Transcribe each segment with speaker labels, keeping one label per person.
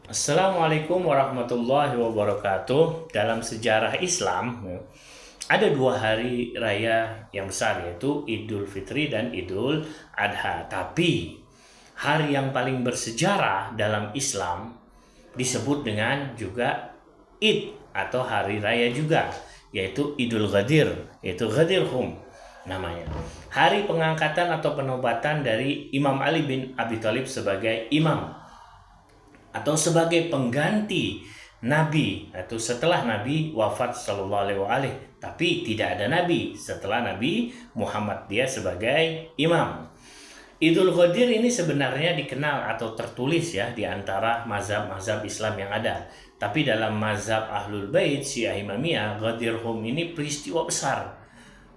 Speaker 1: Assalamualaikum warahmatullahi wabarakatuh. Dalam sejarah Islam ada dua hari raya yang besar, yaitu Idul Fitri dan Idul Adha. Tapi hari yang paling bersejarah dalam Islam disebut dengan juga Id atau hari raya juga, yaitu Idul Ghadir, yaitu Ghadir Hum namanya. Hari pengangkatan atau penobatan dari Imam Ali bin Abi Thalib sebagai imam atau sebagai pengganti Nabi, atau setelah Nabi wafat sallallahu alaihi wasallam. Tapi tidak ada Nabi setelah Nabi Muhammad, dia sebagai imam. Idul Ghadir ini sebenarnya dikenal atau tertulis ya di antara mazhab-mazhab Islam yang ada. Tapi dalam mazhab Ahlul Bait Syiah Imamiyah, Ghadir Hum ini peristiwa besar,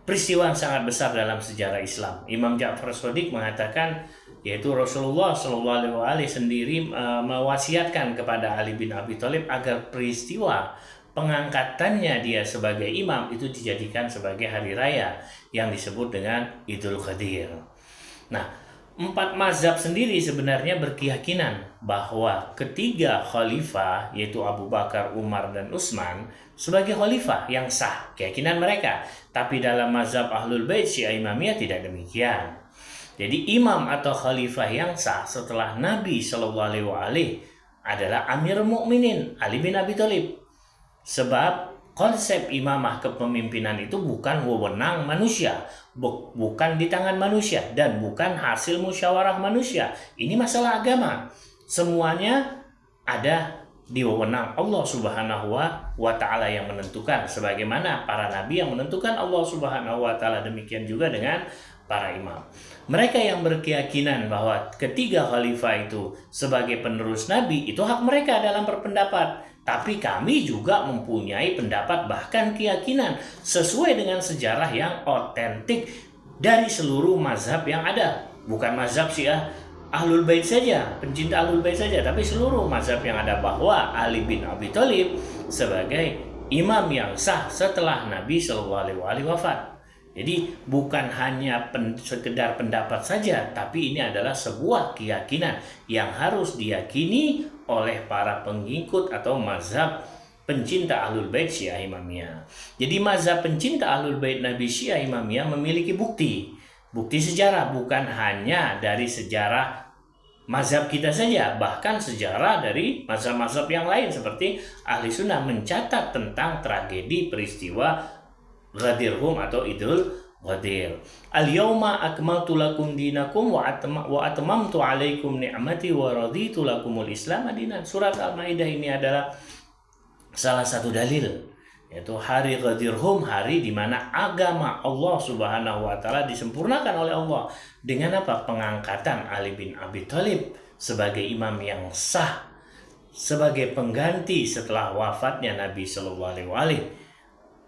Speaker 1: peristiwa yang sangat besar dalam sejarah Islam. Imam Ja'far Shadiq mengatakan, yaitu Rasulullah Shallallahu Alaihi Wasallam sendiri mewasiatkan kepada Ali bin Abi Thalib agar peristiwa pengangkatannya dia sebagai imam itu dijadikan sebagai hari raya yang disebut dengan Idul Ghadir. Nah, empat mazhab sendiri sebenarnya berkeyakinan bahwa ketiga khalifah, yaitu Abu Bakar, Umar, dan Utsman, sebagai khalifah yang sah, keyakinan mereka. Tapi dalam mazhab Ahlul Bait Syiah Imamiyah tidak demikian. Jadi imam atau khalifah yang sah setelah Nabi Shallallahu Alaihi Wasallam adalah Amirul Mukminin Ali bin Abi Thalib. Sebab konsep imamah kepemimpinan itu bukan wewenang manusia, bukan di tangan manusia, dan bukan hasil musyawarah manusia. Ini masalah agama. Semuanya ada di wewenang Allah Subhanahu wa Ta'ala yang menentukan. Sebagaimana para nabi yang menentukan Allah Subhanahu wa Ta'ala, demikian juga dengan para imam. Mereka yang berkeyakinan bahwa ketiga khalifah itu sebagai penerus nabi, itu hak mereka dalam berpendapat. Tapi kami juga mempunyai pendapat, bahkan keyakinan sesuai dengan sejarah yang otentik dari seluruh mazhab yang ada. Bukan mazhab Syiah Ahlul Bait saja, pencinta Ahlul Bait saja, tapi seluruh mazhab yang ada, bahwa Ali bin Abi Thalib sebagai imam yang sah setelah Nabi Shallallahu Alaihi Wasallam wafat. Jadi bukan hanya sekedar pendapat saja, tapi ini adalah sebuah keyakinan yang harus diyakini oleh para pengikut atau mazhab pencinta Ahlul Bait Syiah Imamiyah. Jadi mazhab pencinta Ahlul Bait Nabi Syiah Imamiyah memiliki bukti sejarah, bukan hanya dari sejarah mazhab kita saja, bahkan sejarah dari mazhab-mazhab yang lain seperti Ahli Sunnah mencatat tentang tragedi peristiwa Ghadir Hum atau Idul Ghadir. Al-yawma akmaltu lakum dinakum wa atmamtu alaikum ni'mati wa raditu lakumul Islam dinan. Surat Al-Maidah ini adalah salah satu dalil, yaitu hari Ghadir Hum, hari di mana agama Allah Subhanahu wa Ta'ala disempurnakan oleh Allah dengan apa? Pengangkatan Ali bin Abi Thalib sebagai imam yang sah, sebagai pengganti setelah wafatnya Nabi Sallallahu Alaihi Wasallam.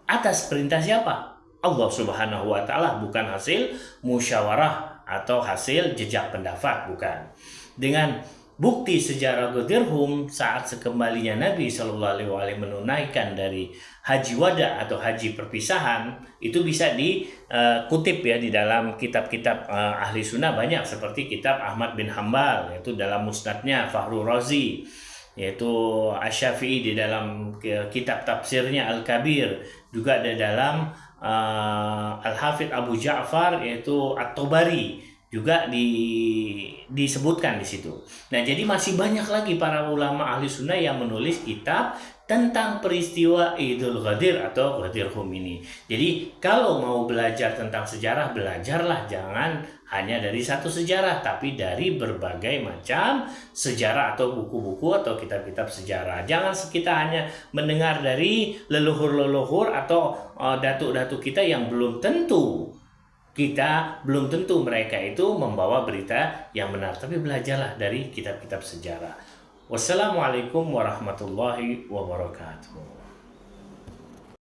Speaker 1: Atas perintah siapa? Allah Subhanahu wa Ta'ala, bukan hasil musyawarah atau hasil jejak pendapat, bukan. Dengan bukti sejarah Ghadir Hum, saat sekembalinya Nabi Shallallahu Alaihi Wasallam menunaikan dari haji wada atau haji perpisahan, itu bisa dikutip ya di dalam kitab-kitab ahli sunnah banyak, seperti kitab Ahmad bin Hambal, yaitu dalam musnadnya, Fakhrur Razi, yaitu Asy-Syafi'i di dalam kitab tafsirnya Al-Kabir, juga ada dalam Al-Hafidz Abu Ja'far, yaitu At-Tabari, juga disebutkan di situ. Nah, jadi masih banyak lagi para ulama ahli sunnah yang menulis kitab tentang peristiwa Idul Ghadir atau Ghadir Hum ini. Jadi kalau mau belajar tentang sejarah, belajarlah jangan hanya dari satu sejarah, tapi dari berbagai macam sejarah atau buku-buku atau kitab-kitab sejarah. Jangan kita hanya mendengar dari leluhur-leluhur atau datuk-datuk kita yang belum tentu mereka itu membawa berita yang benar. Tapi belajarlah dari kitab-kitab sejarah. Wassalamualaikum warahmatullahi wabarakatuh.